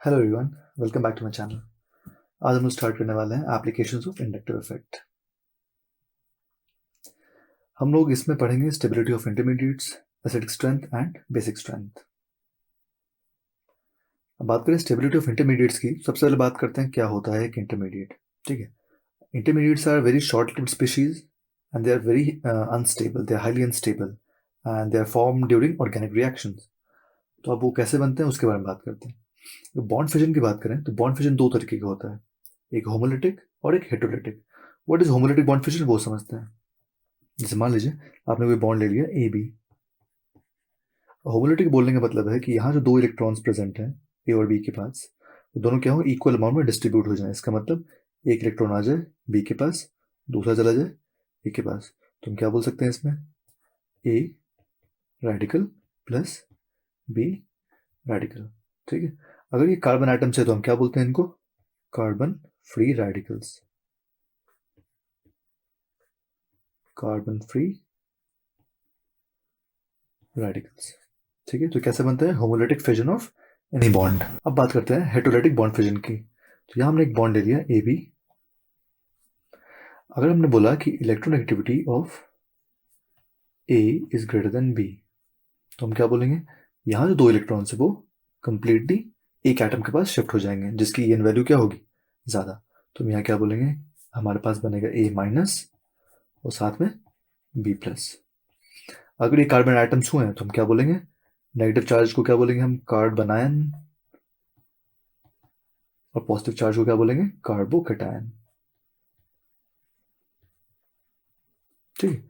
Hello everyone, welcome back to my channel. आज हम लोग स्टार्ट करने वाले हैं एप्लीकेशंस ऑफ इंडक्टिव इफेक्ट। हम लोग इसमें पढ़ेंगे stability of intermediates, acidic strength and basic strength. अब बात करें स्टेबिलिटी ऑफ इंटरमीडिएट्स की, सबसे पहले बात करते हैं क्या होता है एक इंटरमीडिएट। ठीक है, intermediates are very short lived species and they are very unstable, they are highly unstable and they are form during organic reactions. तो अब वो कैसे बनते हैं उसके बारे में बात करते हैं। बॉन्ड फिजन की बात करें तो बॉन्ड फिजन दो तरीके का होता है, एक होमोलिटिक और एक heterolytic. What is homolytic bond fission वो समझते हैं। जैसे मान लीजिए आपने कोई बॉन्ड ले लिया ए बी। होमोलिटिक बोलने का मतलब है कि यहाँ जो दो इलेक्ट्रॉन्स प्रेजेंट हैं ए और बी के पास, वो दोनों क्या हो, इक्वल अमाउंट में डिस्ट्रीब्यूट हो जाए। इसका मतलब एक इलेक्ट्रॉन आ जाए बी के पास, दूसरा चला जाए ए के पास। तो हम क्या बोल सकते हैं इसमें, A radical plus B radical. ठीक है, अगर ये कार्बन एटम्स है तो हम क्या बोलते हैं इनको, carbon free radicals. Carbon free radicals. ठीक है, तो कैसे बनता है homolytic fission of any bond. अब बात करते हैं हेटेरोलिटिक बॉन्ड फिजन की। तो यहाँ हमने एक बॉन्ड ले लिया ए बी। अगर हमने बोला कि electronegativity of A is greater than B, तो हम क्या बोलेंगे, यहाँ जो दो इलेक्ट्रॉन्स है वो कंप्लीटली एक एटम के पास शिफ्ट हो जाएंगे, जिसकी ईएन वैल्यू क्या होगी, ज़्यादा। तो हम यहाँ क्या बोलेंगे, हमारे पास बनेगा ए माइनस और साथ में बी प्लस। अगर ये कार्बन एटम्स हुए हैं तो हम क्या बोलेंगे, नेगेटिव चार्ज को क्या बोलेंगे हम, कार्बनायन, और पॉजिटिव चार्ज को क्या बोलेंगे, कार्बोकैटायन। ठीक,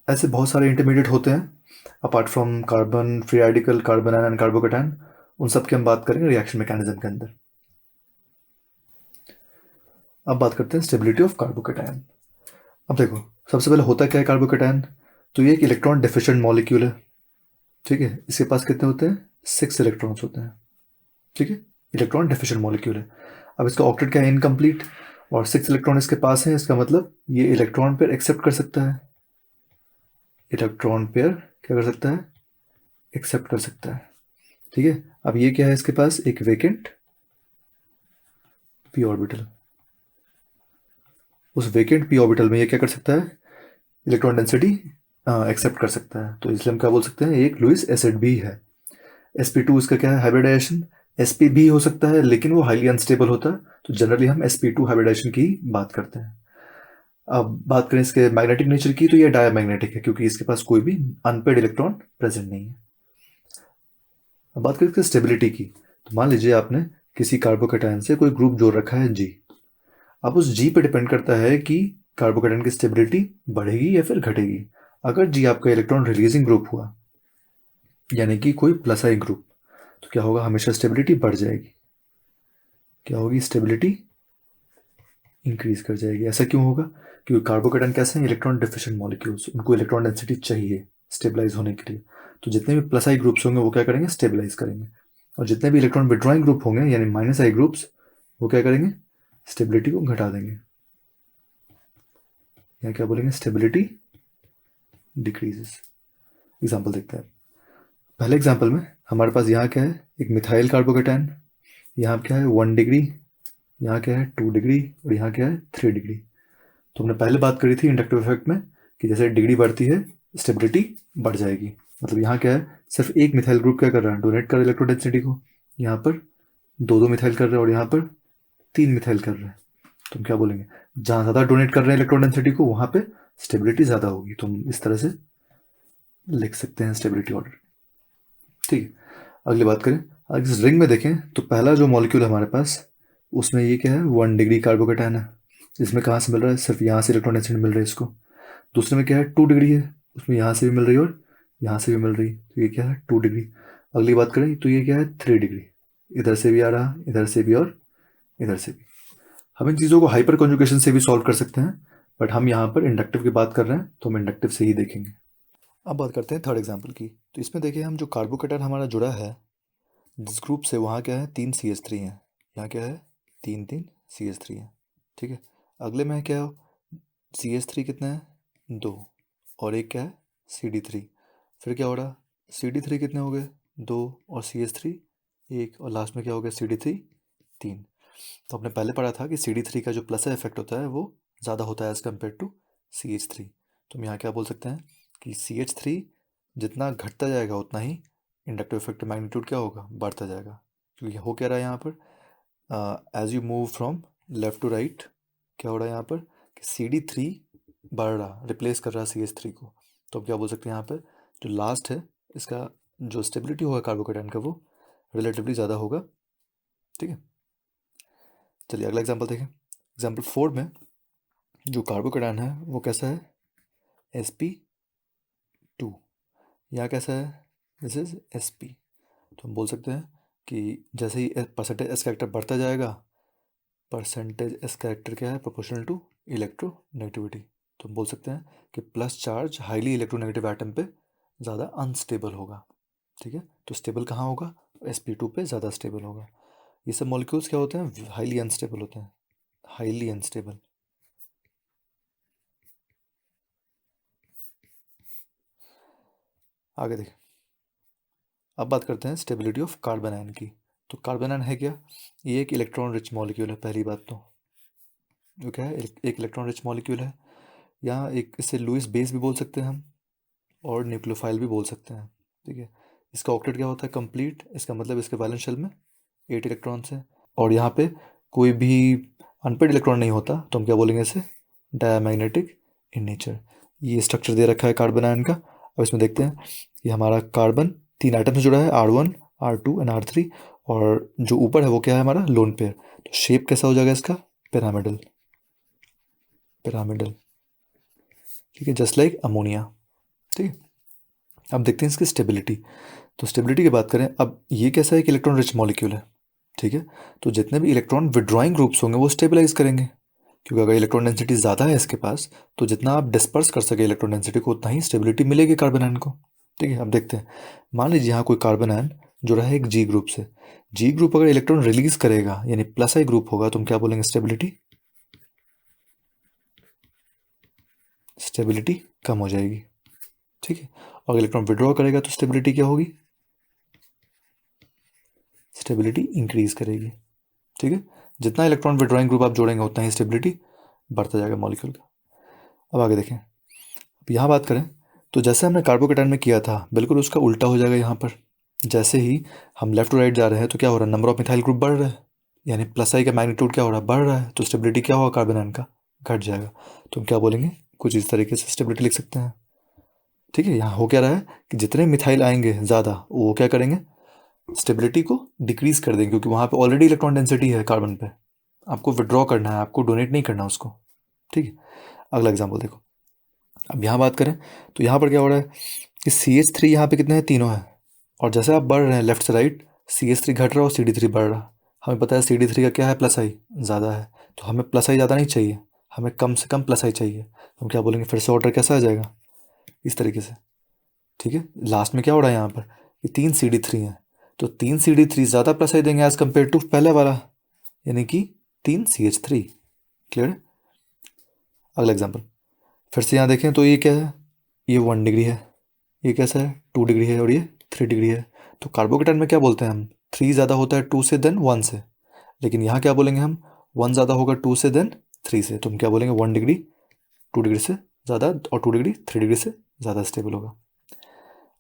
ऐसे बहुत सारे इंटरमीडिएट होते हैं apart from carbon free radical, carbon and carbocation. उन सब की हम बात करेंगे रिएक्शन मैकेनिज्म के अंदर। अब बात करते हैं स्टेबिलिटी ऑफ कार्बोकैटायन। अब देखो, सबसे पहले होता क्या है कार्बोकैटायन। तो ये एक इलेक्ट्रॉन डिफिशिएंट मॉलिक्यूल है। ठीक है, इसके पास कितने होते हैं, 6 इलेक्ट्रॉन्स होते हैं। ठीक है, इलेक्ट्रॉन डिफिशिएंट मॉलिक्यूल है। अब इसका ऑक्टेट क्या है, इनकम्प्लीट, और 6 इलेक्ट्रॉन इसके पास है। इसका मतलब ये इलेक्ट्रॉन पेयर एक्सेप्ट कर सकता है, इलेक्ट्रॉन पेयर क्या कर सकता है, एक्सेप्ट कर सकता है। ठीक है, अब ये क्या है, इसके पास एक वेकेंट पी ऑर्बिटल। उस वेकेंट पी ऑर्बिटल में ये क्या कर सकता है, इलेक्ट्रॉन डेंसिटी एक्सेप्ट कर सकता है। तो इसलिए हम क्या बोल सकते हैं, एक लुईस एसिड भी है। sp2 इसका क्या है, हाइब्रिडाइजेशन। sp भी हो सकता है लेकिन वो हाईली अनस्टेबल होता है, तो जनरली हम sp2 हाइब्रिडाइजेशन की बात करते हैं। अब बात करें इसके मैग्नेटिक नेचर की, तो ये डायमैग्नेटिक है क्योंकि इसके पास कोई भी अनपेड इलेक्ट्रॉन प्रेजेंट नहीं है। अब बात करें इसकी स्टेबिलिटी की, तो मान लीजिए आपने किसी कार्बोकैटायन से कोई ग्रुप जोड़ रखा है जी। अब उस जी पे डिपेंड करता है कि कार्बोकैटायन की स्टेबिलिटी बढ़ेगी या फिर घटेगी। अगर जी आपका इलेक्ट्रॉन रिलीजिंग ग्रुप हुआ, यानी कि कोई प्लस आई ग्रुप, तो क्या होगा, हमेशा स्टेबिलिटी बढ़ जाएगी। क्या होगी, स्टेबिलिटी इंक्रीज कर जाएगी। ऐसा क्यों होगा, क्योंकि कार्बोकैटायन कैसे हैं, इलेक्ट्रॉन डिफिशिएंट मॉलिक्यूल्स, उनको इलेक्ट्रॉन डेंसिटी चाहिए स्टेबलाइज होने के लिए। तो जितने भी प्लस आई ग्रुप्स होंगे वो क्या करेंगे, स्टेबलाइज करेंगे। और जितने भी इलेक्ट्रॉन विड्रॉइंग ग्रुप होंगे यानी माइनस आई ग्रुप्स, वो क्या करेंगे, स्टेबिलिटी को घटा देंगे। यहाँ क्या बोलेंगे, स्टेबिलिटी डिक्रीजेस। एग्जाम्पल देखते हैं। पहले एग्जाम्पल में हमारे पास यहाँ क्या है, एक मिथाइल कार्बोकैटायन। यहाँ क्या है 1 डिग्री, यहाँ क्या है 2 डिग्री, और यहाँ क्या है 3 डिग्री। तो हमने पहले बात करी थी इंडक्टिव इफेक्ट में कि जैसे डिग्री बढ़ती है स्टेबिलिटी बढ़ जाएगी। मतलब यहाँ क्या है, सिर्फ एक मिथाइल ग्रुप क्या कर रहा है, डोनेट कर रहा है इलेक्ट्रोडेंसिटी को। यहाँ पर दो दो मिथाइल कर रहे हैं और यहाँ पर 3 मिथाइल कर रहे हैं। तो हम क्या बोलेंगे, जहाँ ज़्यादा डोनेट कर रहे हैं इलेक्ट्रोडेंसिटी को वहाँ पे स्टेबिलिटी ज़्यादा होगी। तो हम इस तरह से लिख सकते हैं स्टेबिलिटी ऑर्डर। ठीक है, अगली बात करें। अगर इस रिंग में देखें तो पहला जो मॉलिक्यूल है हमारे पास, उसमें ये क्या है, 1 डिग्री कार्बोकैटायन है। इसमें कहाँ से मिल रहा है, सिर्फ यहाँ से इलेक्ट्रॉन डेंसिटी मिल रही है इसको। दूसरे में क्या है 2 डिग्री है, उसमें यहाँ से भी मिल रही है और यहाँ से भी मिल रही है, तो ये क्या है 2 डिग्री। अगली बात करें तो ये क्या है 3 डिग्री, इधर से भी आ रहा, इधर से भी और इधर से भी। हम इन चीज़ों को हाइपर कॉन्जुगेशन से भी सॉल्व कर सकते हैं, बट हम यहाँ पर इंडक्टिव की बात कर रहे हैं तो हम इंडक्टिव से ही देखेंगे। अब बात करते हैं थर्ड एग्जाम्पल की। तो इसमें देखिए, हम जो कार्बोकैटायन हमारा जुड़ा है जिस ग्रुप से, वहाँ क्या है 3 CH3 है। यहाँ क्या है 3 3 CH3 है। ठीक है, अगले में क्या है, CH3 कितना है 2, और एक क्या है CD3। फिर क्या हो रहा, CD3 कितने हो गए 2 और CH3 1 और लास्ट में क्या हो गया CD3 3। तो आपने पहले पढ़ा था कि CD3 का जो प्लस इफेक्ट होता है वो ज़्यादा होता है एज़ कम्पेयर टू CH3। तो हम यहाँ क्या बोल सकते हैं कि CH3 जितना घटता जाएगा उतना ही इंडक्टिव इफेक्ट मैग्नीट्यूड क्या होगा, बढ़ता जाएगा। क्योंकि हो क्या रहा है यहाँ पर, as you move from left to right क्या हो रहा है यहाँ पर कि CD3 बढ़ रहा, रिप्लेस कर रहा है CH3 को। तो अब क्या बोल सकते हैं यहाँ पर जो लास्ट है इसका जो स्टेबिलिटी होगा कार्बोकेटाइन का वो रिलेटिवली ज़्यादा होगा। ठीक है, चलिए अगला एग्जांपल देखें। एग्जांपल 4 में जो कार्बोकेटाइन है वो कैसा है sp2। यहाँ कैसा है, दिस इज sp। तो हम बोल सकते हैं कि जैसे ही परसेंटेज एस कैरेक्टर बढ़ता जाएगा, परसेंटेज एस कैरेक्टर क्या है, प्रोपोर्शनल टू इलेक्ट्रोनेगेटिविटी। तो हम बोल सकते हैं कि plus charge highly electronegative atom पे ज़्यादा अनस्टेबल होगा। ठीक है, तो स्टेबल कहाँ होगा, sp2 पे ज़्यादा स्टेबल होगा। ये सब मॉलिक्यूल्स क्या होते हैं, हाईली अनस्टेबल होते हैं, हाईली अनस्टेबल। आगे देखें, अब बात करते हैं स्टेबिलिटी ऑफ कार्बन आयन की। तो कार्बन आयन है क्या, ये एक इलेक्ट्रॉन रिच मॉलिक्यूल है। पहली बात तो जो क्या है, एक इलेक्ट्रॉन रिच मॉलिक्यूल है। यहाँ एक इसे लुईस बेस भी बोल सकते हैं हम, और न्यूक्लियोफाइल भी बोल सकते हैं। ठीक है, इसका ऑक्टेट क्या होता है, कंप्लीट। इसका मतलब इसके वैलेंस शेल में 8 इलेक्ट्रॉन्स हैं, और यहाँ पे कोई भी अनपेड इलेक्ट्रॉन नहीं होता। तो हम क्या बोलेंगे इसे, डायमैग्नेटिक इन नेचर। ये स्ट्रक्चर दे रखा है कार्बन आयन का। अब इसमें देखते हैं कि हमारा कार्बन 3 आइटम से जुड़ा है, R1 R2 एंड R3, और जो ऊपर है वो क्या है हमारा लोन पेयर। तो शेप कैसा हो जाएगा इसका, पिरामिडल, पिरामिडल। ठीक है, जस्ट लाइक अमोनिया। ठीक है, अब देखते हैं इसकी स्टेबिलिटी। तो स्टेबिलिटी की बात करें, अब ये कैसा है कि इलेक्ट्रॉन रिच मॉलिक्यूल है। ठीक है, तो जितने भी इलेक्ट्रॉन विड्रॉइंग ग्रुप्स होंगे वो स्टेबलाइज करेंगे, क्योंकि अगर इलेक्ट्रॉन डेंसिटी ज़्यादा है इसके पास तो जितना आप डिस्पर्स कर सके इलेक्ट्रॉन डेंसिटी को उतना ही स्टेबिलिटी मिलेगी कार्बन आयन को। ठीक है, अब देखते हैं, मान लीजिए यहाँ कोई कार्बन आयन जुड़ा है एक जी ग्रुप से। जी ग्रुप अगर इलेक्ट्रॉन रिलीज करेगा यानी प्लस आई ग्रुप होगा तो हम क्या बोलेंगे, स्टेबिलिटी, स्टेबिलिटी कम हो जाएगी। ठीक है, और इलेक्ट्रॉन विड्रॉ करेगा तो स्टेबिलिटी क्या होगी, स्टेबिलिटी इंक्रीज करेगी। ठीक है, जितना इलेक्ट्रॉन विड्रॉइंग ग्रुप आप जोड़ेंगे उतना ही स्टेबिलिटी बढ़ता जाएगा मॉलिक्यूल का। अब आगे देखें, अब यहाँ बात करें तो जैसे हमने कार्बोकेटाइन में किया था बिल्कुल उसका उल्टा हो जाएगा यहाँ पर। जैसे ही हम लेफ्ट टू राइट जा रहे हैं तो क्या हो रहा है, नंबर ऑफ मिथाइल ग्रुप बढ़ रहा है, यानी प्लस आई का मैग्नीट्यूड क्या हो रहा है, बढ़ रहा है। तो स्टेबिलिटी क्या होगा कार्बन आयन का, घट जाएगा। तो हम क्या बोलेंगे, कुछ इस तरीके से स्टेबिलिटी लिख सकते हैं। ठीक है, यहाँ हो क्या रहा है कि जितने मिथाइल आएंगे ज़्यादा वो क्या करेंगे, स्टेबिलिटी को डिक्रीज कर देंगे, क्योंकि वहाँ पे ऑलरेडी इलेक्ट्रॉन डेंसिटी है कार्बन पे, आपको विड्रॉ करना है, आपको डोनेट नहीं करना उसको। ठीक है, अगला एग्जाम्पल देखो। अब यहाँ बात करें तो यहाँ पर क्या हो रहा है कि CH3 यहाँ पे कितने हैं, तीनों हैं। और जैसे आप बढ़ रहे हैं लेफ्ट से राइट, CH3 घट रहा है और CD3 बढ़ रहा है। हमें पता है CD3 का क्या है, प्लस आई ज़्यादा है। तो हमें प्लस आई ज़्यादा नहीं चाहिए, हमें कम से कम प्लस आई चाहिए। हम क्या बोलेंगे, फिर से ऑर्डर कैसा आ जाएगा, इस तरीके से। ठीक है, लास्ट में क्या हो रहा है यहाँ पर कि 3 CD3 हैं, तो 3 CD3 ज़्यादा प्लस आई देंगे एज कम्पेयर टू पहले वाला, यानी कि 3 CH3। क्लियर है, अगला एग्जाम्पल फिर से यहाँ देखें तो ये क्या है, ये 1 डिग्री है, ये कैसा है 2 डिग्री है, और ये 3 डिग्री है। तो कार्बोकेटाइन में क्या बोलते हैं हम, 3 ज़्यादा होता है 2 से देन 1 से। लेकिन यहाँ क्या बोलेंगे हम, 1 ज़्यादा होगा 2 से देन 3 से। तो हम क्या बोलेंगे, 1 डिग्री 2 डिग्री से ज़्यादा, और 2 डिग्री 3 डिग्री से ज़्यादा स्टेबल होगा।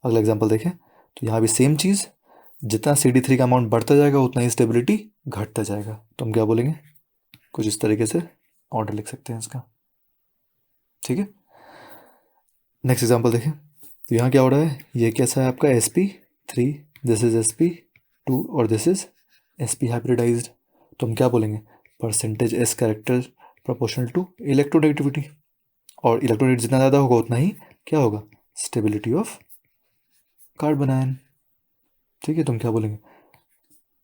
अगला एग्जाम्पल देखें तो यहाँ भी सेम चीज़, जितना CD3 का अमाउंट बढ़ता जाएगा उतना ही स्टेबिलिटी घटता जाएगा। तो हम क्या बोलेंगे, कुछ इस तरीके से ऑर्डर लिख सकते हैं इसका। ठीक है, नेक्स्ट एग्जाम्पल देखें तो यहाँ क्या हो रहा है, ये कैसा है आपका sp3, दिस इज sp2 और दिस इज sp हाइब्रिडाइज्ड। तो हम क्या बोलेंगे, percentage s character proportional to electronegativity, और इलेक्ट्रोनेगेटिव जितना ज़्यादा होगा उतना ही क्या होगा, स्टेबिलिटी ऑफ कार्बन आयन। ठीक है, तो हम क्या बोलेंगे,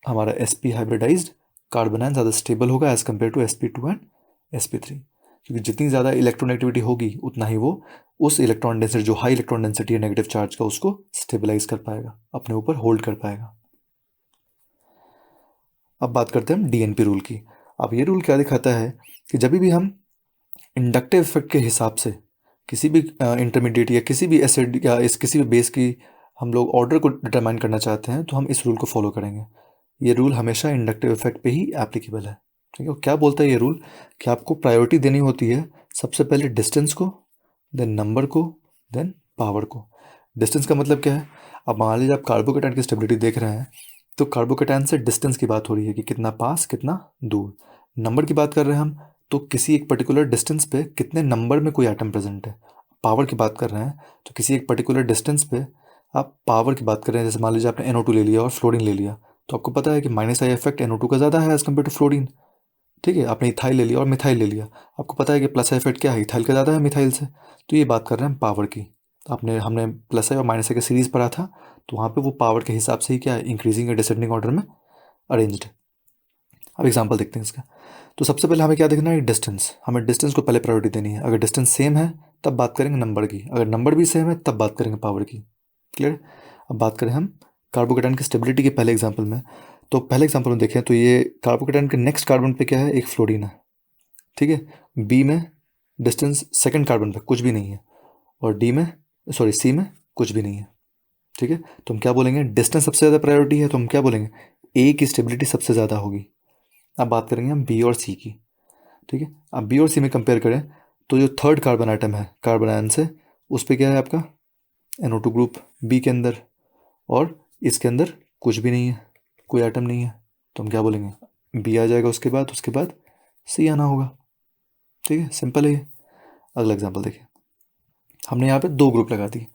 हमारा sp हाइब्रिडाइज्ड कार्बन आयन ज़्यादा स्टेबल होगा as compare to sp2 and sp3, क्योंकि जितनी ज़्यादा इलेक्ट्रोनेगेटिविटी होगी उतना ही वो उस इलेक्ट्रॉन डेंसिटी, जो हाई इलेक्ट्रॉन डेंसिटी है नेगेटिव चार्ज का, उसको स्टेबलाइज कर पाएगा, अपने ऊपर होल्ड कर पाएगा। अब बात करते हैं हम DNP रूल की। अब ये रूल क्या दिखाता है कि जब भी हम इंडक्टिव इफेक्ट के हिसाब से किसी भी इंटरमीडिएट या किसी भी एसिड या किसी भी बेस की हम लोग ऑर्डर को डिटरमाइन करना चाहते हैं तो हम इस रूल को फॉलो करेंगे। ये रूल हमेशा इंडक्टिव इफेक्ट पे ही एप्लीकेबल है। ठीक है, क्या बोलता है ये रूल कि आपको प्रायोरिटी देनी होती है सबसे पहले डिस्टेंस को, देन नंबर को, देन पावर को। डिस्टेंस का मतलब क्या है, अब मान लीजिए आप कार्बोकेटाइन की स्टेबिलिटी देख रहे हैं, तो कार्बोकेटाइन से डिस्टेंस की बात हो रही है कि कितना पास कितना दूर। नंबर की बात कर रहे हैं हम, तो किसी एक पर्टिकुलर डिस्टेंस पे कितने नंबर में कोई एटम प्रेजेंट है। पावर की बात कर रहे हैं तो किसी एक पर्टिकुलर डिस्टेंस पे आप पावर की बात कर रहे हैं, जैसे मान लीजिए आपने NO2 ले लिया और फ्लोरीन ले लिया, तो आपको पता है कि माइनस आई इफेक्ट NO2 का ज़्यादा है एज कम्पेयर टू फ्लोरीन। ठीक है, आपने इथाइल ले लिया और मिथाइल ले लिया, आपको पता है कि प्लस आई इफेक्ट क्या है, इथाइल का ज़्यादा है मिथाइल से। तो ये बात कर रहे हैं हम पावर की। आपने हमने प्लस आई और माइनस आई का सीरीज़ पढ़ा था, तो वहाँ पे वो पावर के हिसाब से ही क्या है, इंक्रीजिंग या डिसेंडिंग ऑर्डर में अरेंज्ड है। अब एग्जांपल देखते हैं इसका। तो सबसे पहले हमें क्या देखना है, डिस्टेंस। हमें डिस्टेंस को पहले प्रायोरिटी देनी है। अगर डिस्टेंस सेम है तब बात करेंगे नंबर की, अगर नंबर भी सेम है तब बात करेंगे पावर की। क्लियर। अब बात करें हम कार्बोकेटाइन की स्टेबिलिटी के पहले एग्जांपल में, तो पहले एग्जांपल में देखें तो ये कार्बोकेटाइन के नेक्स्ट कार्बन पे क्या है, एक फ्लोरीन है। ठीक है, बी में डिस्टेंस सेकंड कार्बन पे कुछ भी नहीं है, और सी में कुछ भी नहीं है। ठीक है, तो हम क्या बोलेंगे, डिस्टेंस सबसे ज़्यादा प्रायोरिटी है, तो हम क्या बोलेंगे, ए की स्टेबिलिटी सबसे ज़्यादा होगी। अब बात करेंगे हम बी और सी की। ठीक है, अब बी और सी में कंपेयर करें तो जो थर्ड कार्बन आइटम है कार्बन आयन से, उस पर क्या है आपका NO2 ग्रुप बी के अंदर, और इसके अंदर कुछ भी नहीं है, कोई आइटम नहीं है, तो हम क्या बोलेंगे, बी आ जाएगा, उसके बाद सी आना होगा। ठीक है, सिंपल है ये। अगला एग्जांपल देखिए, हमने यहाँ पे 2 ग्रुप लगा दिए।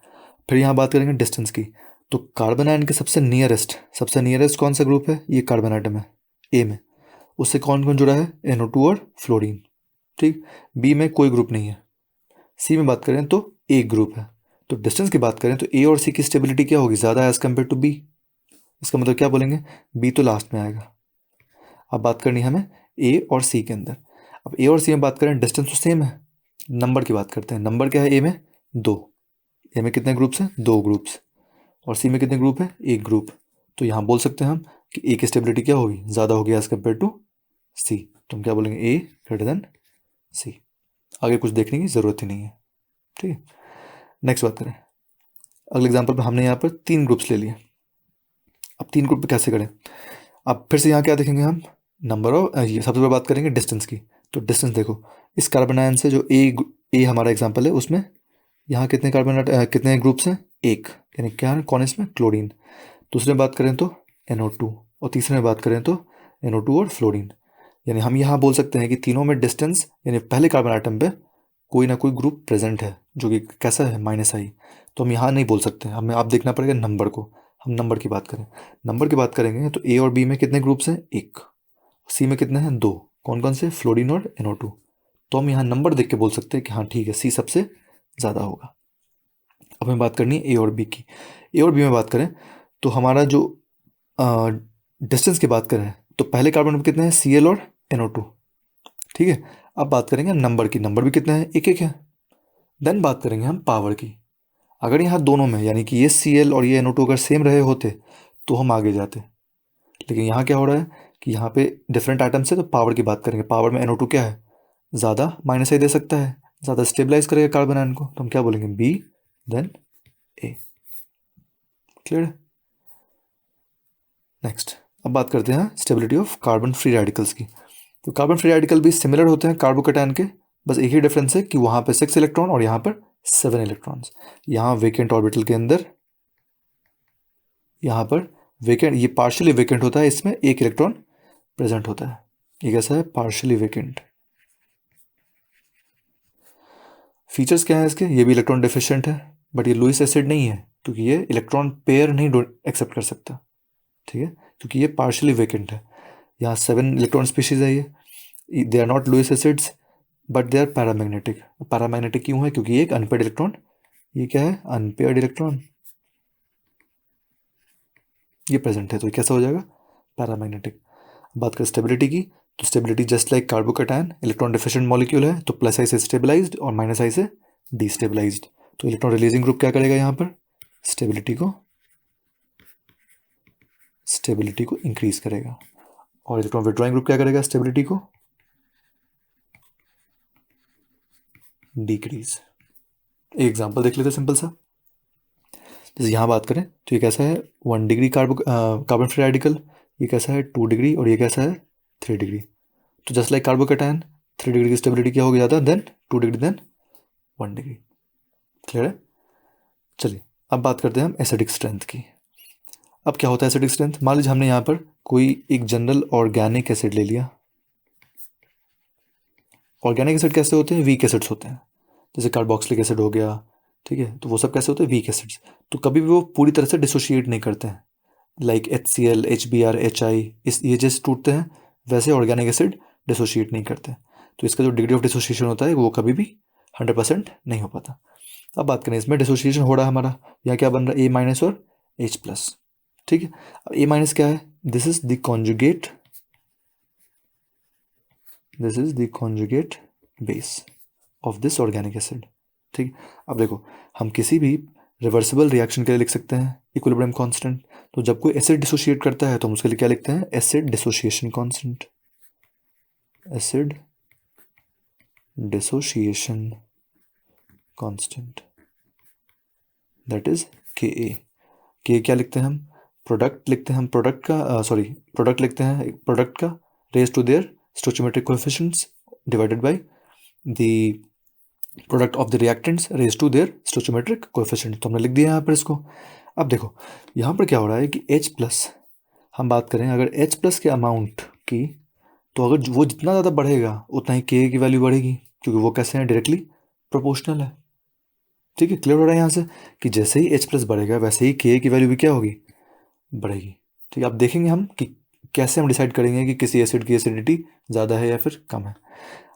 फिर यहाँ बात करेंगे डिस्टेंस की, तो कार्बन आयन के सबसे नियरेस्ट कौन सा ग्रुप है, ये कार्बन आइटम है ए में, उससे कौन कौन जुड़ा है, NO2 और फ्लोरीन। ठीक, बी में कोई ग्रुप नहीं है, सी में बात करें तो एक ग्रुप है। तो डिस्टेंस की बात करें तो ए और सी की स्टेबिलिटी क्या होगी, ज़्यादा एज कम्पेयर टू बी। इसका मतलब क्या बोलेंगे, बी तो लास्ट में आएगा। अब बात करनी है हमें ए और सी के अंदर। अब ए और सी में बात करें, डिस्टेंस तो सेम है, नंबर की बात करते हैं। नंबर क्या है ए में, 2। ए में कितने ग्रुप्स हैं, 2 ग्रुप्स, और सी में कितने ग्रुप है, एक ग्रुप। तो यहाँ बोल सकते हैं हम कि ए की स्टेबिलिटी क्या होगी, ज़्यादा होगी एज कम्पेयर टू सी। तो हम क्या बोलेंगे, ए ग्रेटर देन सी। आगे कुछ देखने की ज़रूरत ही नहीं है। ठीक है, नेक्स्ट बात करें। अगले एग्जांपल में हमने यहाँ पर 3 ग्रुप्स ले लिए। अब 3 ग्रुप पे कैसे करें, अब फिर से यहाँ क्या देखेंगे हम, नंबर ऑफ, ये सबसे पहले बात करेंगे डिस्टेंस की। तो डिस्टेंस देखो, इस कार्बन आयन से जो ए हमारा एग्जांपल है, उसमें यहाँ कितने ग्रुप्स हैं, एक, यानी क्या है, कौन है इसमें, क्लोरीन। दूसरे में बात करें तो NO2, और तीसरे में बात करें तो NO2 और फ्लोरीन। यानी हम यहाँ बोल सकते हैं कि तीनों में डिस्टेंस, यानी पहले कार्बन आइटम पे कोई ना कोई ग्रुप प्रेजेंट है जो कि कैसा है, माइनस आई। तो हम यहाँ नहीं बोल सकते, हमें आप देखना पड़ेगा नंबर को। हम नंबर की बात करें, नंबर की बात करेंगे तो ए और बी में कितने ग्रुप्स हैं, एक, सी में कितने हैं, 2। कौन कौन से, फ्लोरीन और NO2। तो हम यहाँ नंबर देख के बोल सकते हैं कि हाँ ठीक है, सी सबसे ज़्यादा होगा। अब हमें बात करनी है ए और बी की। ए और बी में बात करें तो हमारा जो डिस्टेंस की बात करें तो पहले कार्बन में कितने हैं, Cl और NO2। ठीक है, अब बात करेंगे नंबर की, नंबर भी कितने हैं, एक एक है। देन बात करेंगे हम पावर की। अगर यहाँ दोनों में, यानी कि ये Cl और ये NO2 अगर सेम रहे होते तो हम आगे जाते, लेकिन यहाँ क्या हो रहा है कि यहाँ पे डिफरेंट आइटम्स है, तो पावर की बात करेंगे। पावर में NO2 क्या है, ज़्यादा माइनस आई दे सकता है, ज़्यादा स्टेबलाइज करेगा कार्बन आयन को, तो हम क्या बोलेंगे, बी देन ए। क्लियर। नेक्स्ट, अब बात करते हैं stability of carbon free radicals की। तो कार्बन फ्री रेडिकल भी सिमिलर होते हैं कार्बोकेटाइन के, बस एक ही डिफरेंस है कि वहाँ पे 6 इलेक्ट्रॉन और यहाँ पर 7 इलेक्ट्रॉन्स। यहाँ वेकेंट ऑर्बिटल के अंदर, यहाँ पर वेकेंट, ये पार्शियली वेकेंट होता है, इसमें एक इलेक्ट्रॉन प्रेजेंट होता है। ये कैसा है, पार्शियली वेकेंट। फीचर्स क्या है इसके, ये भी इलेक्ट्रॉन डिफिशिएंट है, बट ये लुईस एसिड नहीं है क्योंकि ये इलेक्ट्रॉन पेयर नहीं एक्सेप्ट कर सकता। ठीक है, क्योंकि ये पार्शियली वेकेंट है। यहाँ 7 इलेक्ट्रॉन स्पीशीज है ये, they are not Lewis acids but they are paramagnetic. Paramagnetic क्यों है, क्योंकि ये एक अनपेयर्ड इलेक्ट्रॉन, ये क्या है, अनपेयर्ड इलेक्ट्रॉन, ये प्रेजेंट है, तो ये कैसा हो जाएगा, पैरामैग्नेटिक। बात करें स्टेबिलिटी की, तो stability just like carbocation electron deficient molecule है, तो प्लस आई से स्टेबलाइज्ड और माइनस आई से डिस्टेबलाइज्ड। तो इलेक्ट्रॉन रिलीजिंग ग्रुप क्या करेगा, यहाँ पर स्टेबिलिटी को इंक्रीज करेगा, और इलेक्ट्रॉन विड्रॉइंग ग्रुप क्या करेगा, स्टेबिलिटी को डिक्रीज। एक एग्जांपल देख लेते हैं सिंपल सा। जैसे यहाँ बात करें तो ये कैसा है, 1 डिग्री कार्बन फ्री रेडिकल, ये कैसा है 2 डिग्री और ये कैसा है 3 डिग्री। तो जस्ट लाइक कार्बोकेटायन 3 डिग्री की स्टेबिलिटी क्या होगी ज़्यादा than 2 degree than 1 degree. Clear है? चलिए अब बात करते हैं हम एसिडिक स्ट्रेंथ की। अब क्या होता है एसिडिक स्ट्रेंथ? मान लीजिए हमने यहाँ पर कोई एक जनरल ऑर्गेनिक एसिड ले लिया। ऑर्गेनिक एसिड कैसे होते हैं? वीक एसिड्स होते हैं, जैसे कार्बोक्सिलिक एसिड हो गया, ठीक है। तो वो सब कैसे होते हैं? Weak acids. तो कभी भी वो पूरी तरह से डिसोशिएट नहीं करते हैं, लाइक HCl, HBr, HI, ये जैसे टूटते हैं वैसे ऑर्गेनिक एसिड डिसोशिएट नहीं करते। तो इसका जो डिग्री ऑफ डिसोसिएशन होता है वो कभी भी 100% नहीं हो पाता। अब बात करें, इसमें डिसोसिएशन हो रहा है हमारा, यहाँ क्या बन रहा है? A- और H+, ठीक है। अब A- क्या है? This is the conjugate base of this organic acid, ठीक। अब देखो, हम किसी भी रिवर्सिबल रिएक्शन के लिए लिख सकते हैं इक्विलिब्रियम कांस्टेंट। तो जब कोई एसिड डिसोशिएट करता है तो हम उसके लिए क्या लिखते हैं? Acid dissociation constant. Acid dissociation constant that is Ka क्या लिखते हैं हम? प्रोडक्ट लिखते हैं हम, प्रोडक्ट लिखते हैं प्रोडक्ट का raise to their stoichiometric coefficients divided by the product of the reactants raise to their stoichiometric coefficient. तो हमने लिख दिया यहाँ पर इसको। अब देखो यहाँ पर क्या हो रहा है कि H+, हम बात करें अगर H+ के अमाउंट की, तो अगर वो जितना ज़्यादा बढ़ेगा उतना ही Ka की वैल्यू बढ़ेगी, क्योंकि वो कैसे हैं? डायरेक्टली प्रोपोर्शनल है, ठीक है। क्लियर हो रहा है यहाँ से कि जैसे ही H+ बढ़ेगा वैसे ही Ka की वैल्यू भी क्या होगी? बढ़ेगी, ठीक है। अब देखेंगे हम कि कैसे हम डिसाइड करेंगे कि किसी एसिड की एसिडिटी ज़्यादा है या फिर कम है।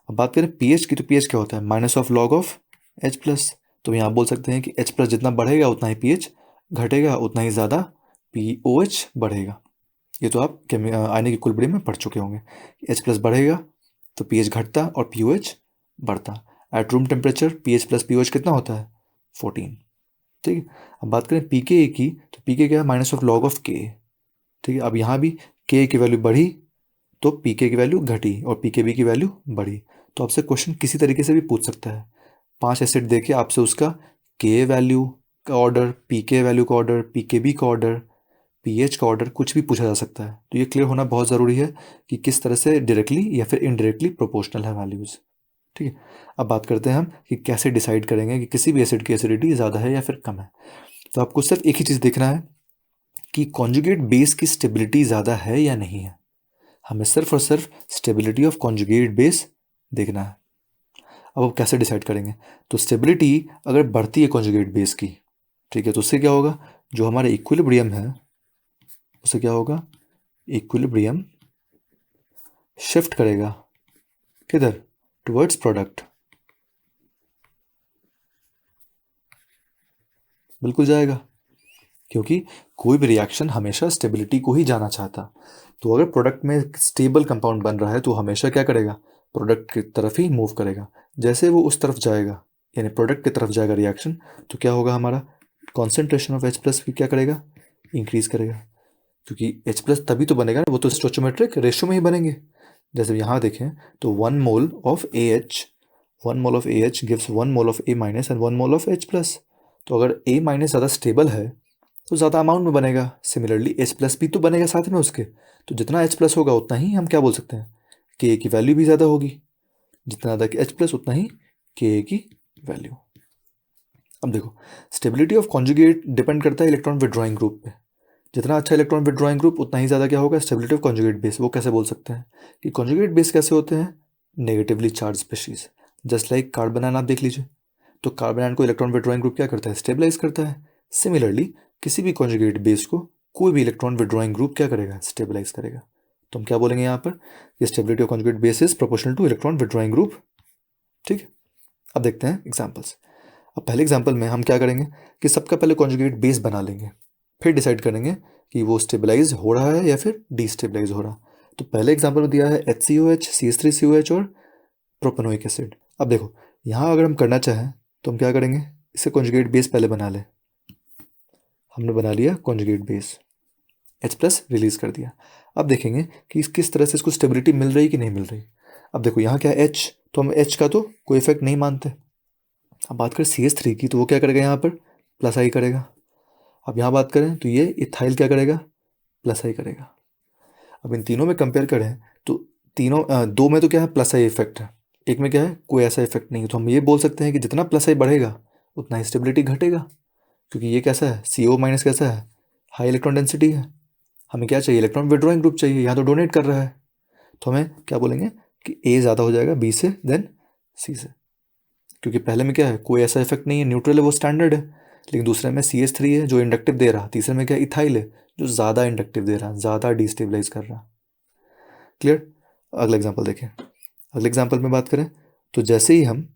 अब बात करें pH की, तो pH क्या होता है? -log(H+). तो यहाँ बोल सकते हैं कि H+ जितना बढ़ेगा उतना ही pH घटेगा, उतना ही ज़्यादा pOH बढ़ेगा। ये तो आप आयनिक इक्विलिब्रियम में पढ़ चुके होंगे। H+ बढ़ेगा तो pH घटता और pOH बढ़ता। At room temperature pH + pOH कितना होता है? 14, ठीक है। अब बात करें pKa की, तो pK क्या है? -log(K), ठीक है। अब यहाँ भी K की वैल्यू बढ़ी तो pK की वैल्यू घटी और pKb की वैल्यू बढ़ी। तो आपसे क्वेश्चन किसी तरीके से भी पूछ सकता है, 5 एसिड देके आपसे उसका Ka वैल्यू का ऑर्डर, pK वैल्यू का ऑर्डर, pKb का ऑर्डर, pH का ऑर्डर, कुछ भी पूछा जा सकता है। तो ये क्लियर होना बहुत ज़रूरी है कि किस तरह से डायरेक्टली या फिर इनडायरेक्टली प्रोपोर्शनल है वैल्यूज़, ठीक है। अब बात करते हैं हम कि कैसे डिसाइड करेंगे कि किसी भी एसिड की एसिडिटी ज़्यादा है या फिर कम है। तो आपको सिर्फ एक ही चीज़ देखना है कि कॉन्जुगेट बेस की स्टेबिलिटी ज़्यादा है या नहीं है। हमें सिर्फ और सिर्फ स्टेबिलिटी ऑफ कॉन्जुगेट बेस देखना है। अब वो कैसे डिसाइड करेंगे? तो स्टेबिलिटी अगर बढ़ती है कॉन्जुगेट बेस की, ठीक है, तो उससे क्या होगा? जो हमारा इक्विलिब्रियम है उससे क्या होगा? इक्विलिब्रियम शिफ्ट करेगा किधर? टुवर्ड्स प्रोडक्ट, बिल्कुल जाएगा, क्योंकि कोई भी रिएक्शन हमेशा स्टेबिलिटी को ही जाना चाहता। तो अगर प्रोडक्ट में स्टेबल कंपाउंड बन रहा है तो हमेशा क्या करेगा? प्रोडक्ट की तरफ ही मूव करेगा। जैसे वो उस तरफ जाएगा, यानी प्रोडक्ट की तरफ जाएगा रिएक्शन, तो क्या होगा? हमारा कॉन्सेंट्रेशन ऑफ H+ की क्या करेगा? इंक्रीज करेगा, क्योंकि H+ तभी तो बनेगा ना, वो तो स्टोइचियोमेट्रिक रेशियो में ही बनेंगे। जैसे यहाँ देखें तो 1 mole of AH gives 1 mole of A- and 1 mole of H+। तो अगर A- ज़्यादा स्टेबल है तो ज़्यादा अमाउंट में बनेगा। सिमिलरली H+ भी तो बनेगा साथ में उसके। तो जितना H+ होगा उतना ही हम क्या बोल सकते हैं? Ka की वैल्यू भी ज़्यादा होगी। जितना ज़्यादा H+ उतना ही Ka की वैल्यू। अब देखो, स्टेबिलिटी ऑफ कॉन्जुगेट डिपेंड करता है इलेक्ट्रॉन विड्रॉइंग ग्रुप पे। जितना अच्छा इलेक्ट्रॉन विड्रॉइंग ग्रुप उतना ही ज़्यादा क्या होगा? Stability of conjugate base. वो कैसे बोल सकते हैं कि कॉन्जुगेट बेस कैसे होते हैं? Negatively charge species, just like carbon ion आप देख लीजिए। तो कार्बन आयन को इलेक्ट्रॉन विड्रॉइंग ग्रुप क्या करता है? स्टेबलाइज करता है। सिमिलरली किसी भी कॉन्जुगेट बेस को कोई भी इलेक्ट्रॉन विड्रॉइंग ग्रुप क्या करेगा? स्टेबलाइज करेगा। तो हम क्या बोलेंगे यहाँ पर? कि stability of conjugate base is proportional two electron withdrawing group, ठीक है। अब देखते हैं एग्जाम्पल्स। अब पहले एग्जाम्पल में हम क्या करेंगे कि सबका पहले कॉन्जुगेट बेस बना लेंगे, फिर डिसाइड करेंगे कि वो स्टेबलाइज हो रहा है या फिर डिस्टेबलाइज हो रहा। तो पहले एग्जाम्पल में दिया है HCOH, CH3COH और प्रोपेनोइक एसिड। अब देखो यहाँ अगर हम करना चाहें तो हम क्या करेंगे? इसे कॉन्जुगेट बेस पहले बना लें। हमने बना लिया कॉन्जुगेट बेस, H+ रिलीज कर दिया। अब देखेंगे कि किस तरह से इसको स्टेबिलिटी मिल रही कि नहीं मिल रही। अब देखो यहाँ क्या है? H, तो हम H का तो कोई इफेक्ट नहीं मानते। अब बात करें CH3 की, तो वो क्या करेगा? यहाँ पर +I करेगा। अब यहाँ बात करें तो ये इथाइल क्या करेगा? +I करेगा। अब इन तीनों में कंपेयर करें तो तीनों दो में तो क्या है, प्लस आई इफेक्ट है, एक में क्या है, कोई ऐसा इफेक्ट नहीं है। तो हम ये बोल सकते हैं कि जितना प्लस आई बढ़ेगा उतना ही स्टेबिलिटी घटेगा, क्योंकि ये कैसा है, CO माइनस कैसा है, हाई इलेक्ट्रॉन डेंसिटी है। हमें क्या चाहिए, इलेक्ट्रॉन विड्रॉइंग ग्रुप चाहिए, यहाँ तो डोनेट कर रहा है। तो हमें क्या बोलेंगे कि A ज़्यादा हो जाएगा B से देन C से, क्योंकि पहले में क्या है, कोई ऐसा इफेक्ट नहीं है, न्यूट्रल है, वो स्टैंडर्ड है। लेकिन दूसरे में CH3 है जो इंडक्टिव दे रहा, तीसरे में क्या, इथाइल है जो ज़्यादा इंडक्टिव दे रहा, ज़्यादा डिस्टेबलाइज कर रहा। क्लियर। अगला एग्जाम्पल देखें। अगले एग्जाम्पल में बात करें तो जैसे ही हम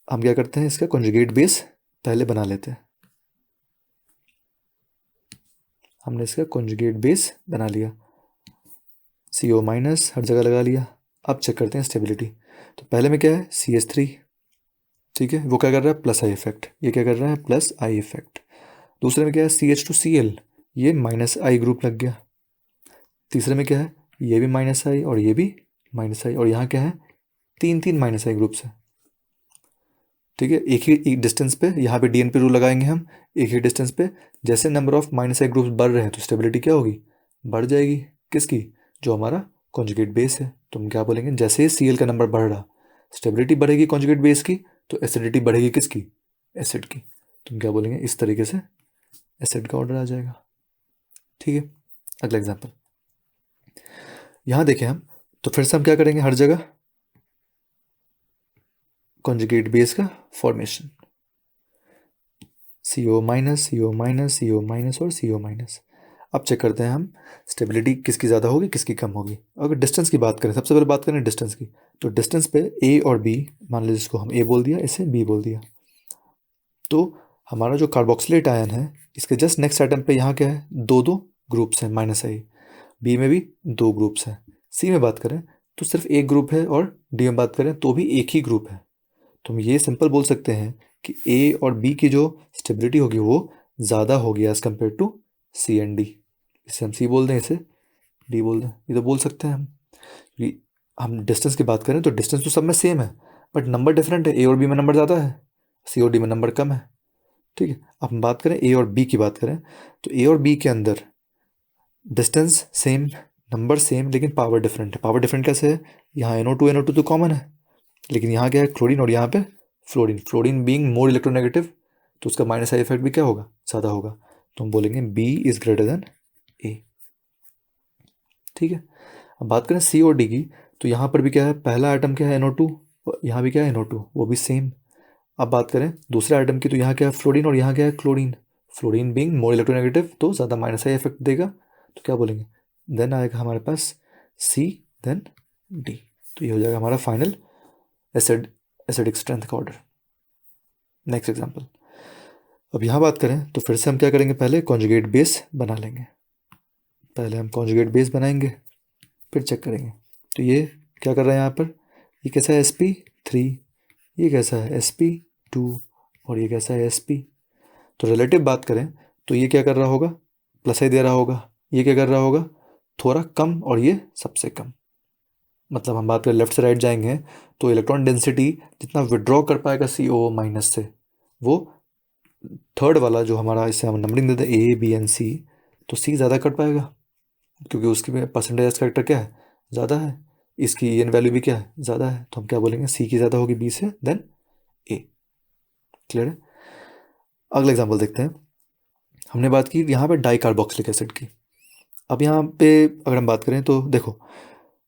क्या करते हैं, इसका कॉन्जुगेट बेस पहले बना लेते हैं। हमने इसका कॉन्जुगेट बेस बना लिया, CO माइनस हर जगह लगा लिया। अब चेक करते हैं स्टेबिलिटी। तो पहले में क्या है, CH3, ठीक है, वो क्या कर रहा है, प्लस आई इफेक्ट, ये क्या कर रहा है, प्लस आई इफेक्ट। दूसरे में क्या है, CH2Cl, ये माइनस आई ग्रुप लग गया। तीसरे में क्या है, ये भी माइनस आई और ये भी माइनस आई, और यहाँ क्या है, तीन तीन माइनस आई ग्रुप्स है। ठीक है, एक ही डिस्टेंस पे, यहाँ पे DNP रूल लगाएंगे हम, एक ही डिस्टेंस पे जैसे number of minus I groups बढ़ रहे हैं तो स्टेबिलिटी क्या होगी, बढ़ जाएगी। किसकी, जो हमारा कॉन्जुगेट बेस है। तो हम क्या बोलेंगे, जैसे ही Cl का नंबर बढ़ रहा, स्टेबिलिटी बढ़ेगी कॉन्जुगेट बेस की, तो एसिडिटी बढ़ेगी किसकी, एसिड की। तो हम क्या बोलेंगे, इस तरीके से एसिड का ऑर्डर आ जाएगा। ठीक है, अगला एग्जाम्पल यहाँ देखें हम, तो फिर से हम क्या करेंगे, हर जगह कॉन्जुगेट बेस का formation, CO minus, CO minus, CO minus और CO माइनस। अब चेक करते हैं हम स्टेबिलिटी किसकी ज़्यादा होगी किसकी कम होगी। अगर डिस्टेंस की बात करें, सबसे पहले बात करें डिस्टेंस की, तो डिस्टेंस पे A और B, मान लीजिए इसको हम A बोल दिया, इसे B बोल दिया, तो हमारा जो कार्बोक्सिलेट आयन है, इसके जस्ट नेक्स्ट आइटम पे यहाँ क्या है, दो दो ग्रुप्स हैं माइनस आई, B में भी दो ग्रुप्स हैं, C में बात करें तो सिर्फ एक ग्रुप है, और D में बात करें तो भी एक ही ग्रुप है। तो हम ये सिंपल बोल सकते हैं कि A और B की जो स्टेबिलिटी होगी वो ज़्यादा होगी as compare to C and D। इसे हम C बोल दें, इसे D बोल दें, ये तो बोल सकते हैं हम। कि हम डिस्टेंस की बात करें तो डिस्टेंस तो सब में सेम है, बट नंबर डिफरेंट है, A और B में नंबर ज़्यादा है, C और D में नंबर कम है। ठीक है, अब हम बात करें A और B की बात करें, तो A और B के अंदर डिस्टेंस सेम, नंबर सेम, लेकिन पावर डिफरेंट है। पावर डिफरेंट कैसे है, यहाँ NO2 तो कॉमन है, लेकिन यहाँ क्या है, क्लोरीन, और यहाँ पे fluorine, fluorine being more electronegative, तो उसका माइनस आई इफेक्ट भी क्या होगा, ज़्यादा होगा। तो हम बोलेंगे B is greater then A। ठीक है, अब बात करें C और D की, तो यहाँ पर भी क्या है, पहला आइटम क्या है, NO2, यहाँ भी क्या है, NO2, वो भी सेम। अब बात करें दूसरे आइटम की, तो यहाँ क्या है, फ्लोरीन, और यहाँ क्या है, chlorine, fluorine being more electronegative तो ज़्यादा माइनस आई इफेक्ट देगा। तो क्या बोलेंगे, देन आएगा हमारे पास C देन D। तो ये हो जाएगा हमारा फाइनल एसिडिक स्ट्रेंथ का ऑर्डर। नेक्स्ट एग्जांपल, अब यहाँ बात करें तो फिर से हम क्या करेंगे, पहले कॉन्जुगेट बेस बना लेंगे, पहले हम कॉन्जुगेट बेस बनाएंगे, फिर चेक करेंगे। तो ये क्या कर रहा है यहाँ पर, ये कैसा है, sp3, ये कैसा है, sp2, और ये कैसा है, sp। तो रिलेटिव बात करें तो ये क्या कर रहा होगा, प्लस आई दे रहा होगा, ये क्या कर रहा होगा, थोड़ा कम, और ये सबसे कम। मतलब हम बात करें लेफ्ट से राइट जाएंगे तो इलेक्ट्रॉन डेंसिटी जितना विड्रॉ कर पाएगा CO माइनस से, वो थर्ड वाला जो हमारा, इससे हम नंबरिंग देते हैं A B and C, तो C ज़्यादा कर पाएगा, क्योंकि उसकी परसेंटेज फैक्टर क्या है, ज़्यादा है, इसकी EN वैल्यू भी क्या है, ज़्यादा है। तो हम क्या बोलेंगे, C की ज़्यादा होगी B से देन A। क्लियर है। अगला एग्जाम्पल देखते हैं। हमने बात की यहाँ पे डाई कार्बोक्सिलिक एसिड की। अब यहाँ पे अगर हम बात करें तो देखो,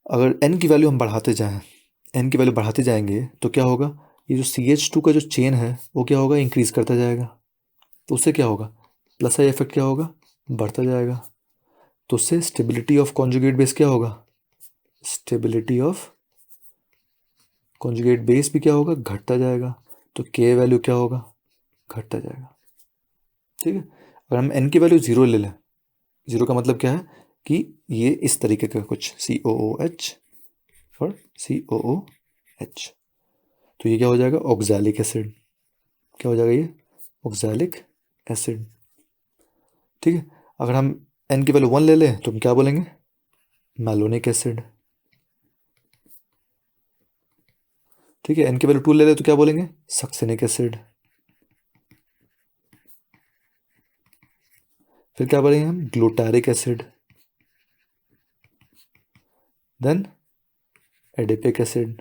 अगर N की वैल्यू हम बढ़ाते जाएँ, N की वैल्यू बढ़ाते जाएंगे तो क्या होगा, ये जो CH2 का जो चेन है वो क्या होगा, इंक्रीज करता जाएगा। तो उससे क्या होगा, प्लस आई इफेक्ट क्या होगा, बढ़ता जाएगा। तो उससे स्टेबिलिटी ऑफ कॉन्जुगेट बेस क्या होगा, स्टेबिलिटी ऑफ कॉन्जुगेट बेस भी क्या होगा, घटता जाएगा। तो K वैल्यू क्या होगा, घटता जाएगा। ठीक है, अगर हम N की वैल्यू 0 ले लें, 0 का मतलब क्या है कि ये इस तरीके का कुछ COOH और COOH, तो ये क्या हो जाएगा, ऑक्सैलिक एसिड। क्या हो जाएगा ये, ऑक्सैलिक एसिड। ठीक है, अगर हम N की वैल्यू 1 ले लें तो हम क्या बोलेंगे, मैलोनिक एसिड। ठीक है, N की वैल्यू 2 ले लें तो क्या बोलेंगे, सक्सेनिक एसिड। फिर क्या बोलेंगे हम, glutaric acid. Then adipic acid,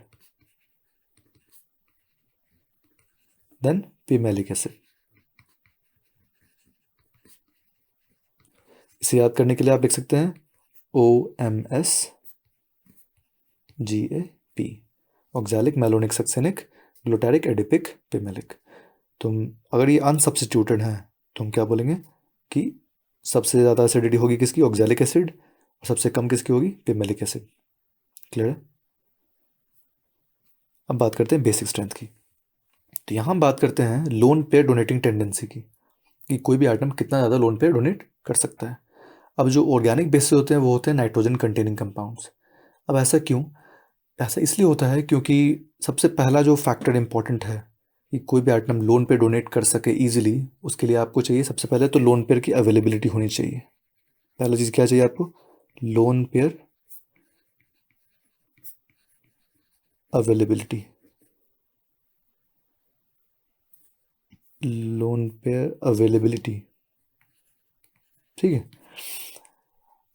then pimelic acid. इसे याद करने के लिए आप लिख सकते हैं OMSGAP, oxalic malonic succinic glutaric adipic pimelic. तुम अगर ये अनसब्स्टिट्यूटेड है तो हम क्या बोलेंगे कि सबसे ज़्यादा एसिडिटी होगी किसकी, ऑक्सैलिक एसिड, और सबसे कम किसकी होगी, पिमेलिक एसिड। क्लियर है? अब बात करते हैं बेसिक स्ट्रेंथ की। तो यहाँ हम बात करते हैं लोन पेयर डोनेटिंग टेंडेंसी की, कि कोई भी आइटम कितना ज़्यादा लोन पेयर डोनेट कर सकता है। अब जो ऑर्गेनिक बेसिस होते हैं वो होते हैं नाइट्रोजन कंटेनिंग कंपाउंड्स। अब ऐसा क्यों? ऐसा इसलिए होता है क्योंकि सबसे पहला जो फैक्टर इंपॉर्टेंट है कि कोई भी आइटम लोन पे डोनेट कर सके इजीली, उसके लिए आपको चाहिए सबसे पहले तो लोन पेयर की अवेलेबिलिटी होनी चाहिए। पहला चीज़ क्या चाहिए आपको, loan pair availability, loan pair availability. ठीक है,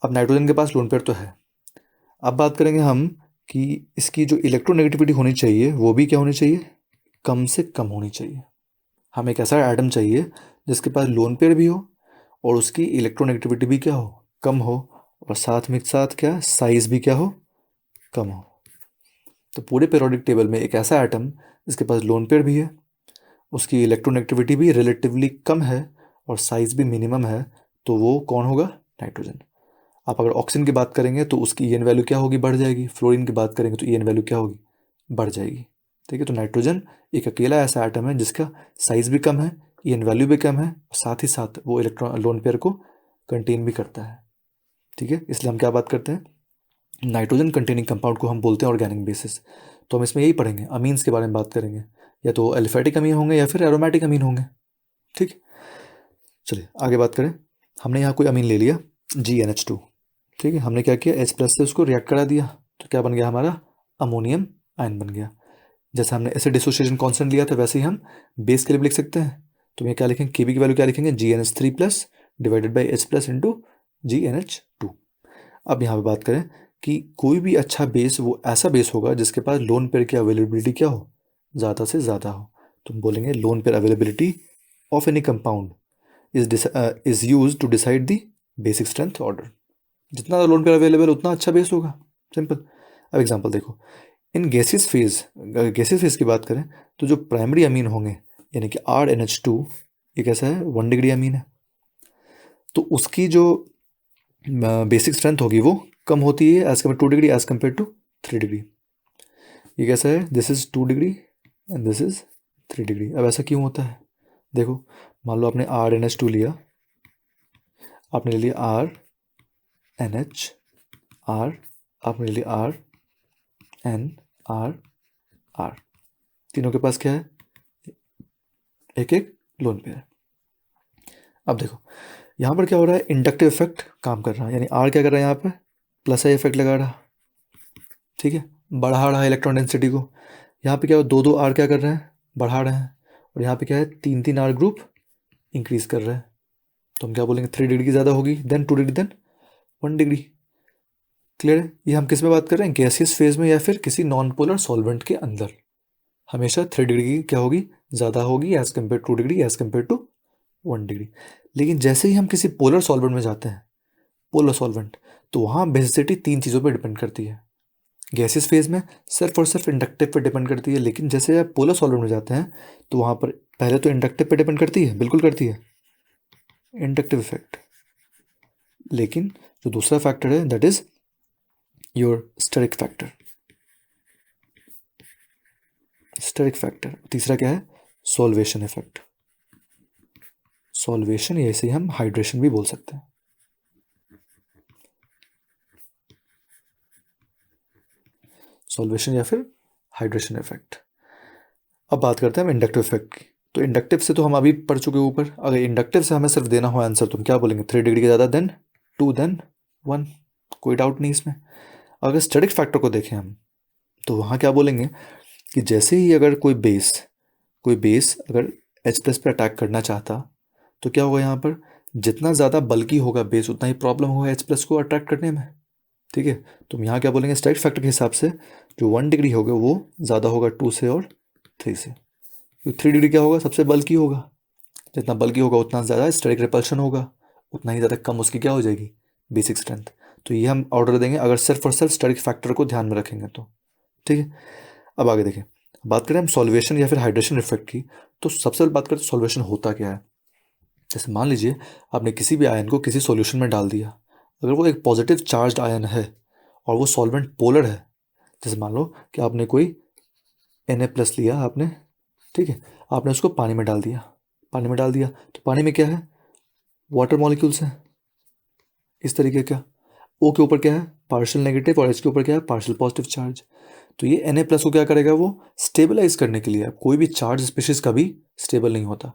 अब नाइट्रोजन के पास लोन पेयर तो है। अब बात करेंगे हम कि इसकी जो इलेक्ट्रोनेगेटिविटी होनी चाहिए वो भी क्या होनी चाहिए, कम से कम होनी चाहिए। हमें एक ऐसा एटम चाहिए जिसके पास लोन पेयर भी हो और उसकी इलेक्ट्रोनेगेटिविटी भी क्या हो, कम हो, और साथ में साथ क्या, साइज भी क्या हो, कम हो। तो पूरे पीरियोडिक टेबल में एक ऐसा एटम जिसके पास लोन पेयर भी है, उसकी इलेक्ट्रोनेगेटिविटी भी रिलेटिवली कम है और साइज भी मिनिमम है, तो वो कौन होगा, नाइट्रोजन। आप अगर ऑक्सीजन की बात करेंगे तो उसकी ईएन वैल्यू क्या होगी, बढ़ जाएगी। फ्लोरीन की बात करेंगे तो ईएन वैल्यू क्या होगी, बढ़ जाएगी। ठीक है, तो नाइट्रोजन एक अकेला ऐसा एटम है जिसका साइज भी कम है, ईएन वैल्यू भी कम है, साथ ही साथ वो इलेक्ट्रॉन लोन पेयर को कंटेन भी करता है। ठीक है, इसलिए हम क्या बात करते हैं, नाइट्रोजन कंटेनिंग कंपाउंड को हम बोलते हैं ऑर्गेनिक बेसिस। तो हम इसमें यही पढ़ेंगे, अमीन्स के बारे में बात करेंगे, या तो एलिफेटिक अमीन होंगे या फिर एरोमेटिक अमीन होंगे। ठीक, चलिए आगे बात करें। हमने यहाँ कोई अमीन ले लिया GNH2। ठीक है, हमने क्या किया, H+ से उसको रिएक्ट करा दिया, तो क्या बन गया हमारा, अमोनियम आयन बन गया। जैसे हमने एसिड डिसोसिएशन कांस्टेंट लिया था वैसे ही हम बेस के लिए भी लिख सकते हैं। तो ये क्या लिखेंगे, Kb की वैल्यू क्या लिखेंगे, GNH3+ divided by H+ into GNH2। अब यहाँ पे बात करें कि कोई भी अच्छा बेस वो ऐसा बेस होगा जिसके पास लोन पेयर की अवेलेबिलिटी क्या हो, ज़्यादा से ज़्यादा हो। तो हम बोलेंगे lone pair availability of any compound is use to decide the basic strength order. जितना लोन पेयर अवेलेबल उतना अच्छा बेस होगा, सिंपल। अब एग्जांपल देखो, इन गैसेस फेज की बात करें तो जो प्राइमरी अमीन होंगे यानी कि RNH2, ये कैसा है, 1 डिग्री अमीन है, तो उसकी जो बेसिक स्ट्रेंथ होगी वो कम होती है as compare 2 degree as compare to 3 degree. ये कैसा है, this is 2 degree and this is 3 degree. अब ऐसा क्यों होता है, देखो, मान लो आपने RNH2 लिया, आपने ले लिया RNH, आपने ले लिया RNR, तीनों के पास क्या है, एक एक लोन पेयर। अब देखो यहाँ पर क्या हो रहा है, इंडक्टिव इफेक्ट काम कर रहा है, यानी R क्या कर रहा है, यहाँ पर प्लस आई इफेक्ट लगा रहा। ठीक है, बढ़ा रहा है इलेक्ट्रॉन डेंसिटी को। यहाँ पे क्या हो, 2 R क्या कर रहे हैं, बढ़ा रहे हैं, और यहाँ पे क्या है, 3 R ग्रुप इंक्रीज कर रहे हैं। तो हम क्या बोलेंगे, 3 डिग्री की ज़्यादा होगी, than 2 degree, than 1 degree. Clear है? ये हम किस में बात कर रहे हैं, गैसियस फेज में या फिर किसी नॉन पोलर सॉल्वेंट के अंदर हमेशा 3 डिग्री की क्या होगी, ज़्यादा होगी as compare 2 degree as compare to 1 degree. लेकिन जैसे ही हम किसी पोलर सॉल्वेंट में जाते हैं, पोलर सॉल्वेंट, तो वहाँ बेसिसिटी 3 चीज़ों पर डिपेंड करती है। गैसियस फेज में सिर्फ और सिर्फ इंडक्टिव पर डिपेंड करती है, लेकिन जैसे आप पोलर सॉल्वेंट में जाते हैं तो वहाँ पर पहले तो इंडक्टिव पर डिपेंड करती है, बिल्कुल करती है, इंडक्टिव इफेक्ट। लेकिन जो दूसरा फैक्टर है that is your steric factor, steric factor. तीसरा क्या है, सॉल्वेशन इफेक्ट, सॉल्वेशन, या इसे हम हाइड्रेशन भी बोल सकते हैं। सॉल्वेशन या फिर हाइड्रेशन इफेक्ट। अब बात करते हैं हम इंडक्टिव इफेक्ट की। तो इंडक्टिव से तो हम अभी पढ़ चुके ऊपर, अगर इंडक्टिव से हमें सिर्फ देना हो आंसर तो हम क्या बोलेंगे, 3 डिग्री के ज़्यादा, देन 2, देन 1, कोई डाउट नहीं इसमें। अगर स्टेरिक फैक्टर को देखें हम तो वहाँ क्या बोलेंगे कि जैसे ही अगर कोई बेस अगर H+ पे अटैक करना चाहता तो क्या होगा, यहाँ पर जितना ज़्यादा बल्कि होगा बेस उतना ही प्रॉब्लम होगा H+ को अट्रैक्ट करने में। ठीक है। तो हम यहाँ क्या बोलेंगे, स्टेरिक फैक्टर के हिसाब से जो 1 डिग्री होगा वो ज़्यादा होगा 2 से और 3 से, क्योंकि 3 डिग्री क्या होगा, सबसे बल्कि होगा, जितना बल्कि होगा उतना ज़्यादा स्टेरिक रिपल्शन होगा, उतना ही ज़्यादा कम उसकी क्या हो जाएगी, बेसिक स्ट्रेंथ। तो ये हम ऑर्डर देंगे अगर सिर्फ और सिर्फ स्टेरिक फैक्टर को ध्यान में रखेंगे तो। ठीक है, अब आगे देखें, बात करें हम सॉल्वेशन या फिर हाइड्रेशन इफेक्ट की, तो सबसे पहले बात करें तो सॉल्वेशन होता क्या है। जैसे मान लीजिए आपने किसी भी आयन को किसी सॉल्यूशन में डाल दिया, अगर वो एक पॉजिटिव चार्ज आयन है और वो सॉल्वेंट पोलर है, जैसे मान लो कि आपने कोई Na+ लिया आपने, ठीक है, आपने उसको पानी में डाल दिया, तो पानी में क्या है, वाटर मॉलिक्यूल्स हैं इस तरीके का, O के ऊपर क्या है, पार्शियल नेगेटिव, और H के ऊपर क्या है, पार्शियल पॉजिटिव चार्ज। तो ये Na+ को क्या करेगा, वो स्टेबलाइज करने के लिए, कोई भी चार्ज स्पीशीज कभी स्टेबल नहीं होता,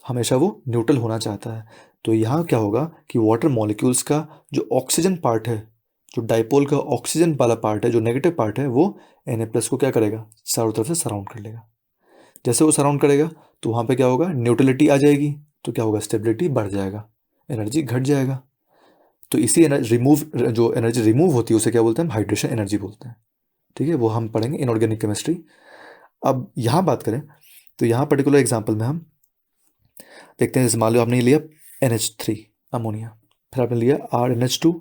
हमेशा वो न्यूट्रल होना चाहता है। तो यहाँ क्या होगा कि वाटर मॉलिक्यूल्स का जो ऑक्सीजन पार्ट है, जो डाइपोल का ऑक्सीजन वाला पार्ट है, जो नेगेटिव पार्ट है, वो Na+ को क्या करेगा, चारों तरफ से सराउंड कर लेगा। जैसे वो सराउंड करेगा तो वहाँ पे क्या होगा, न्यूट्रलिटी आ जाएगी, तो क्या होगा, स्टेबिलिटी बढ़ जाएगा, एनर्जी घट जाएगा। तो इसी जो एनर्जी रिमूव होती है उसे क्या बोलते हैं, हाइड्रेशन एनर्जी बोलते हैं। ठीक है, वो हम पढ़ेंगे इनऑर्गेनिक केमिस्ट्री। अब यहाँ बात करें तो यहाँ पर्टिकुलर एग्जाम्पल में हम देखते हैं, जैसे मान लो आपने लिया NH3 अमोनिया, फिर आपने लिया RNH2,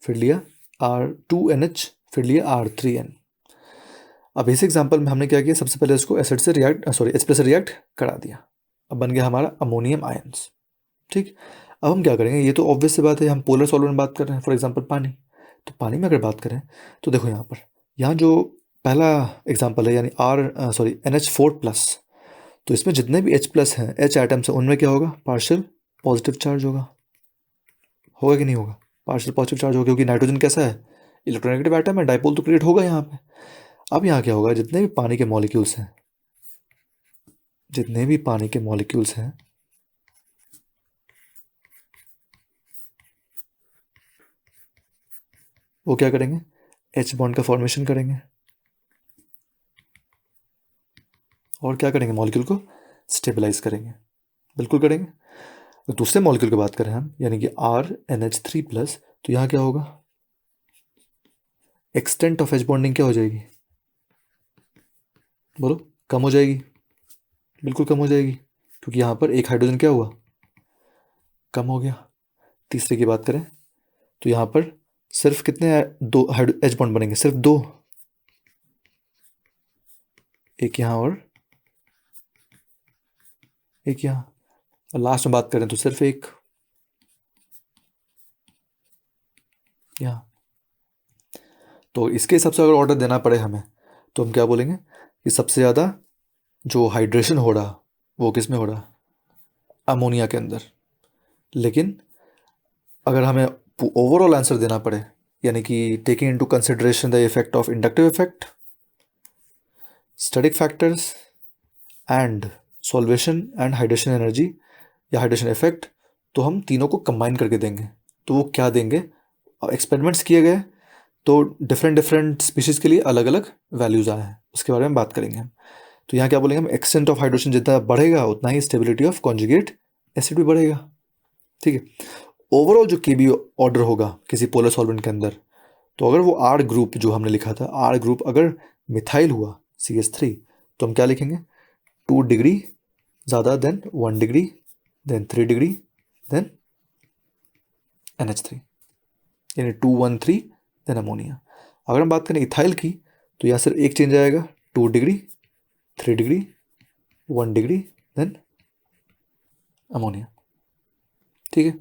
फिर लिया R2NH, फिर लिया R3N। अब इस एग्जाम्पल में हमने क्या किया, सबसे पहले उसको एसिड से H+ से रिएक्ट करा दिया, अब बन गया हमारा अमोनियम आयंस। ठीक, अब हम क्या करेंगे, ये तो ऑब्वियस सी बात है, हम पोलर सॉल्वेंट में बात कर रहे हैं, फॉर एग्जांपल पानी। तो पानी में अगर बात करें तो देखो यहाँ जो पहला एग्जांपल है यानी NH4+, तो इसमें जितने भी H+ हैं, H एटम्स हैं, उनमें क्या होगा, पार्शियल पॉजिटिव चार्ज होगा कि नहीं होगा, पार्शियल पॉजिटिव चार्ज होगा, क्योंकि नाइट्रोजन कैसा है, इलेक्ट्रोनेगेटिव एटम है, डाइपोल तो क्रिएट होगा यहाँ पे। अब यहाँ क्या होगा, जितने भी पानी के मॉलिक्यूल्स हैं, वो क्या करेंगे, H बॉन्ड का फॉर्मेशन करेंगे, और क्या करेंगे, मॉलिक्यूल को स्टेबलाइज करेंगे, बिल्कुल करेंगे। तो दूसरे मॉलिक्यूल की बात करें हम, यानी कि RNH3+, तो यहाँ क्या होगा, एक्सटेंट ऑफ H बॉन्डिंग क्या हो जाएगी, बोलो, कम हो जाएगी, बिल्कुल कम हो जाएगी, क्योंकि यहाँ पर एक हाइड्रोजन क्या हुआ, कम हो गया। तीसरे की बात करें तो यहाँ पर सिर्फ कितने दो H बॉन्ड बनेंगे, सिर्फ 2, एक यहाँ और एक यहाँ, और लास्ट में बात करें तो सिर्फ एक यहाँ। तो इसके हिसाब से अगर ऑर्डर देना पड़े हमें, तो हम क्या बोलेंगे कि सबसे ज़्यादा जो हाइड्रेशन हो रहा वो किस में हो रहा, अमोनिया के अंदर। लेकिन अगर हमें ओवरऑल आंसर देना पड़े, यानी कि taking into consideration the effect of inductive effect, static factors and solvation and hydration energy या हाइड्रेशन इफेक्ट, तो हम तीनों को कंबाइन करके देंगे। तो वो क्या देंगे, एक्सपेरिमेंट्स किए गए तो डिफरेंट स्पीशीज़ के लिए अलग अलग वैल्यूज़ आए हैं, उसके बारे में बात करेंगे हम। तो यहाँ क्या बोलेंगे हम, एक्सटेंट ऑफ हाइड्रोजन जितना बढ़ेगा उतना ही स्टेबिलिटी ऑफ कॉन्जुगेट एसिड भी बढ़ेगा। ठीक है, ओवरऑल जो Kb ऑर्डर होगा किसी पोलर सॉल्वेंट के अंदर, तो अगर वो R ग्रुप जो हमने लिखा था, R ग्रुप अगर मिथाइल हुआ CH3, तो हम क्या लिखेंगे, 2 डिग्री ज़्यादा than 1 degree than 3 degree than NH3, यानी 213 देन अमोनिया। अगर हम बात करें इथाइल की, तो यहाँ सिर्फ एक चेंज आएगा, 2 degree 3 degree 1 degree than ammonia. ठीक है,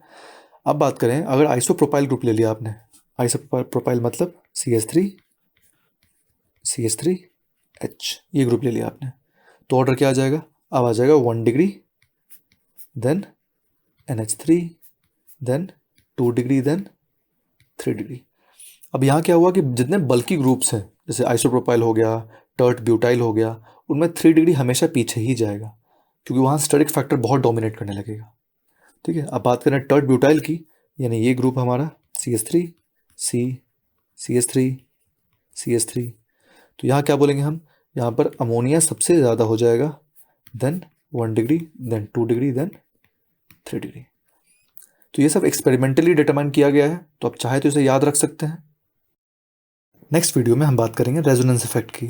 अब बात करें अगर आइसोप्रोपाइल ग्रुप ले लिया आपने, आइसोप्रोपाइल मतलब CH3H, ये ग्रुप ले लिया आपने, तो ऑर्डर क्या आ जाएगा, अब आ जाएगा 1 degree than NH3 than 2 degree than 3 degree. अब यहाँ क्या हुआ कि जितने बल्कि ग्रुप्स हैं, जैसे आइसोप्रोपाइल हो गया, टर्ट ब्यूटाइल हो गया, उनमें 3 डिग्री हमेशा पीछे ही जाएगा, क्योंकि वहाँ स्टेरिक फैक्टर बहुत डोमिनेट करने लगेगा। ठीक है, अब बात करें टर्ट ब्यूटाइल की, यानी ये ग्रुप हमारा CH3 C CH3 CH3, तो यहाँ क्या बोलेंगे हम, यहाँ पर अमोनिया सबसे ज़्यादा हो जाएगा, than 1 degree than 2 degree than 3 degree. तो ये सब एक्सपेरिमेंटली डिटरमाइन किया गया है, तो आप चाहे तो इसे याद रख सकते हैं, नेक्स्ट वीडियो में हम बात करेंगे रेजोनेंस इफेक्ट की.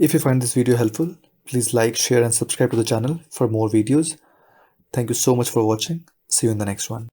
If you find this video helpful, please like, share and subscribe to the channel for more videos. Thank you so much for watching. See you in the next one.